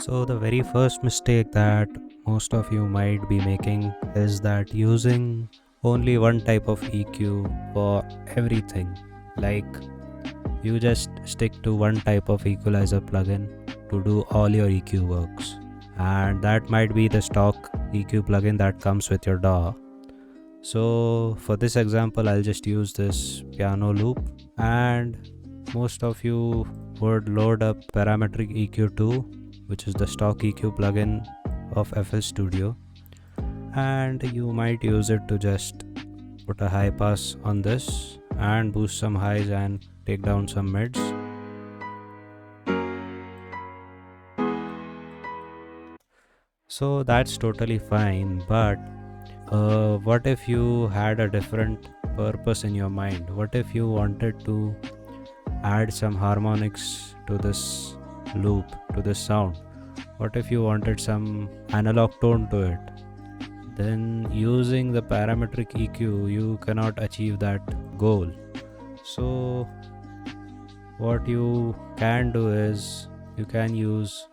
So the very first mistake that most of you might be making is that using only one type of EQ for everything. Like you just stick to one type of equalizer plugin to do all your EQ works. And that might be the stock EQ plugin that comes with your DAW. So for this example, I'll just use this piano loop, and most of you would load up parametric EQ2, which is the stock EQ plugin of FL Studio, and you might use it to just put a high pass on this and boost some highs and take down some mids. So that's totally fine, but what if you had a different purpose in your mind? What if you wanted to add some harmonics to this loop, to this sound? What if you wanted some analog tone to it? Then using the parametric EQ, you cannot achieve that goal. So what you can do is you can use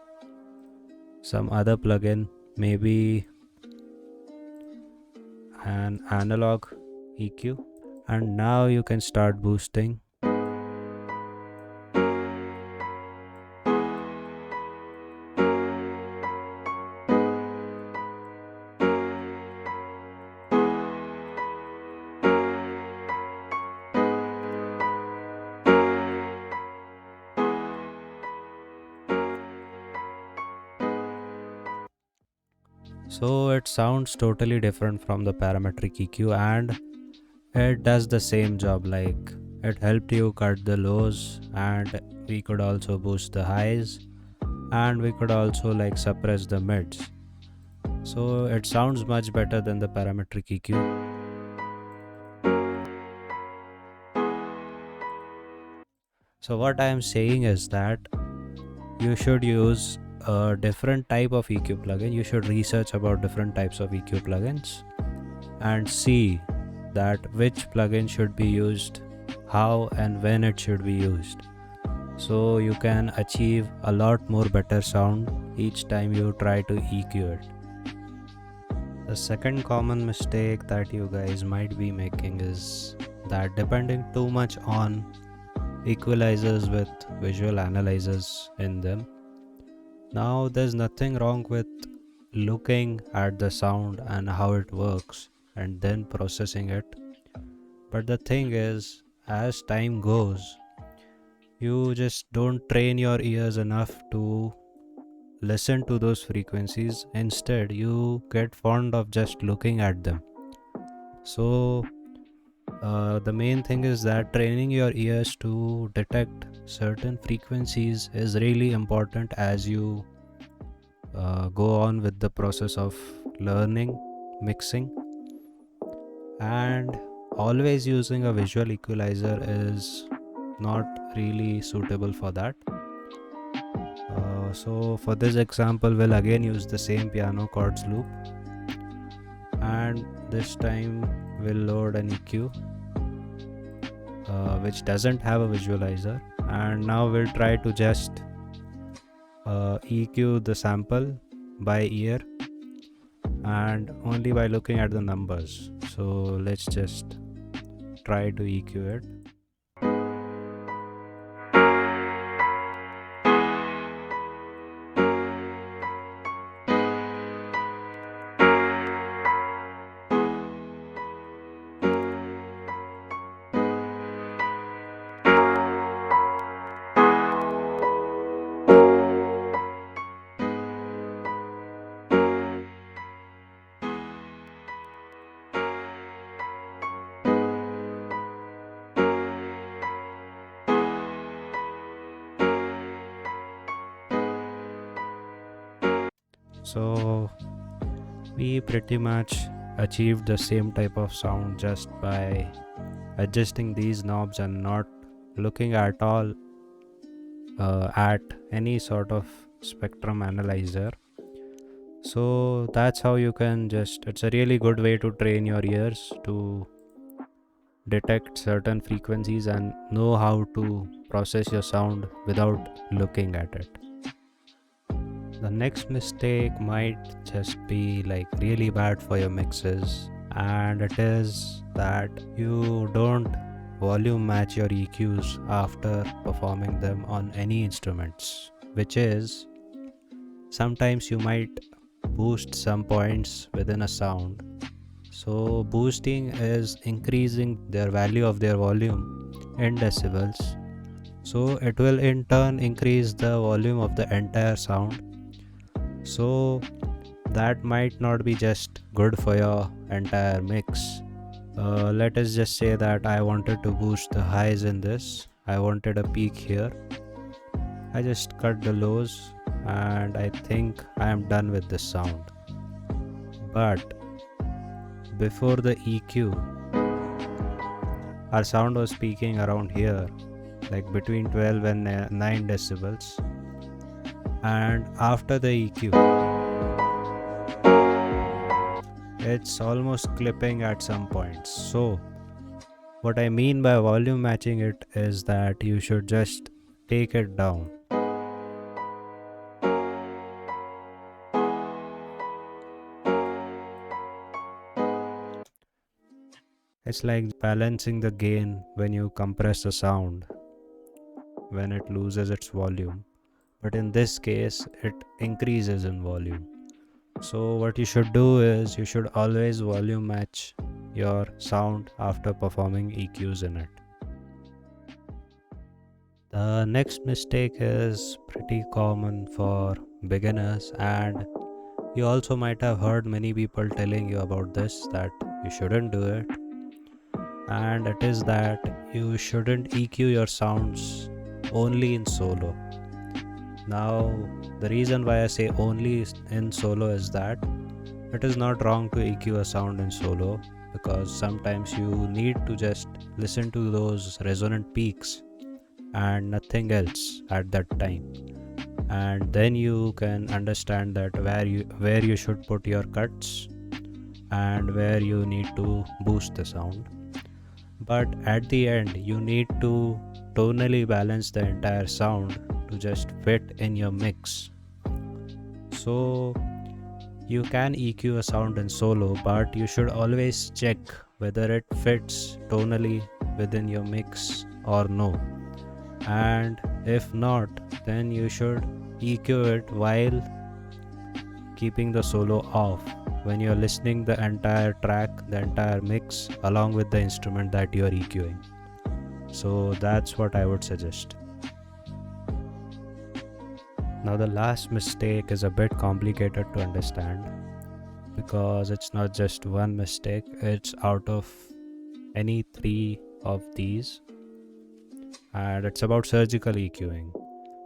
some other plugin, maybe an analog EQ, and now you can start boosting. So it sounds totally different from the parametric EQ, and it does the same job. Like it helped you cut the lows, and we could also boost the highs, and we could also like suppress the mids. So it sounds much better than the parametric EQ. So what I am saying is that you should use a different type of EQ plugin. You should research about different types of EQ plugins and see that which plugin should be used, how and when it should be used, so you can achieve a lot more better sound each time you try to EQ it. The second common mistake that you guys might be making is that depending too much on equalizers with visual analyzers in them. Now there's nothing wrong with looking at the sound and how it works and then processing it, but the thing is, as time goes, you just don't train your ears enough to listen to those frequencies. Instead you get fond of just looking at them. So the main thing is that training your ears to detect certain frequencies is really important as you go on with the process of learning mixing, and always using a visual equalizer is not really suitable for that. So for this example, we'll again use the same piano chords loop, and this time we'll load an EQ which doesn't have a visualizer, and now we'll try to just EQ the sample by ear and only by looking at the numbers. So let's just try to EQ it. So we pretty much achieved the same type of sound just by adjusting these knobs and not looking at all at any sort of spectrum analyzer. So that's how you can just, it's a really good way to train your ears to detect certain frequencies and know how to process your sound without looking at it. The next mistake might just be like really bad for your mixes, and it is that you don't volume match your EQs after performing them on any instruments, which is sometimes you might boost some points within a sound. So boosting is increasing their value of their volume in decibels, so it will in turn increase the volume of the entire sound. So that might not be just good for your entire mix. Let us just say that I wanted to boost the highs in this. I wanted a peak here. I just cut the lows and I think I am done with this sound. But before the EQ, our sound was peaking around here, like between 12 and 9 decibels. And after the EQ, it's almost clipping at some points. So what I mean by volume matching it is that you should just take it down. It's like balancing the gain when you compress a sound when it loses its volume, but in this case it increases in volume. So what you should do is you should always volume match your sound after performing EQs in it. The next mistake is pretty common for beginners, and you also might have heard many people telling you about this, that you shouldn't do it, and it is that you shouldn't EQ your sounds only in solo. Now the reason why I say only in solo is that it is not wrong to EQ a sound in solo, because sometimes you need to just listen to those resonant peaks and nothing else at that time, and then you can understand that where you should put your cuts and where you need to boost the sound. But at the end you need to tonally balance the entire sound to just fit in your mix. So you can EQ a sound in solo, but you should always check whether it fits tonally within your mix or no, and if not, then you should EQ it while keeping the solo off when you're listening the entire track, the entire mix, along with the instrument that you're EQing. So that's what I would suggest. Now the last mistake is a bit complicated to understand, because it's not just one mistake, it's out of any three of these, and it's about surgical EQing.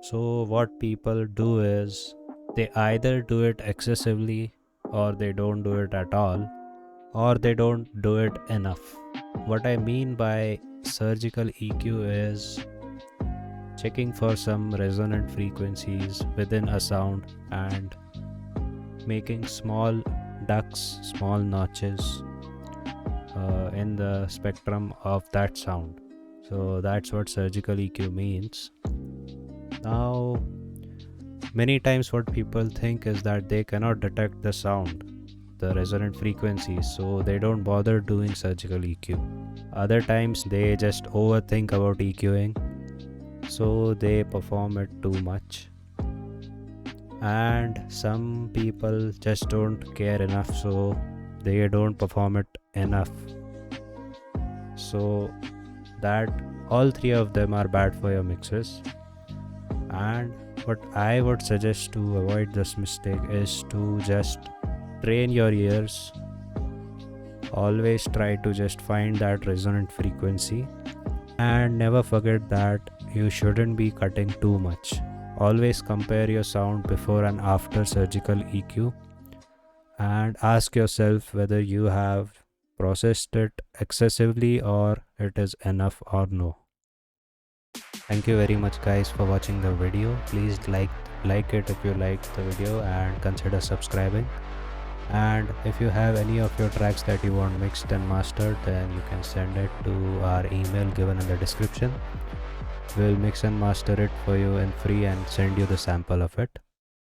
So what people do is they either do it excessively, or they don't do it at all, or they don't do it enough. What I mean by surgical EQ is checking for some resonant frequencies within a sound and making small ducks, small notches in the spectrum of that sound. So that's what surgical EQ means. Now, many times what people think is that they cannot detect the sound, the resonant frequencies, so they don't bother doing surgical EQ. Other times they just overthink about EQing, so they perform it too much. And some people just don't care enough, so they don't perform it enough. So that all three of them are bad for your mixes. And what I would suggest to avoid this mistake is to just train your ears. Always try to just find that resonant frequency, and never forget that you shouldn't be cutting too much. Always compare your sound before and after surgical EQ and ask yourself whether you have processed it excessively or it is enough or no. Thank you very much guys for watching the video. Please like it if you liked the video, and consider subscribing. And if you have any of your tracks that you want mixed and mastered, then you can send it to our email given in the description. We'll mix and master it for you in free and send you the sample of it.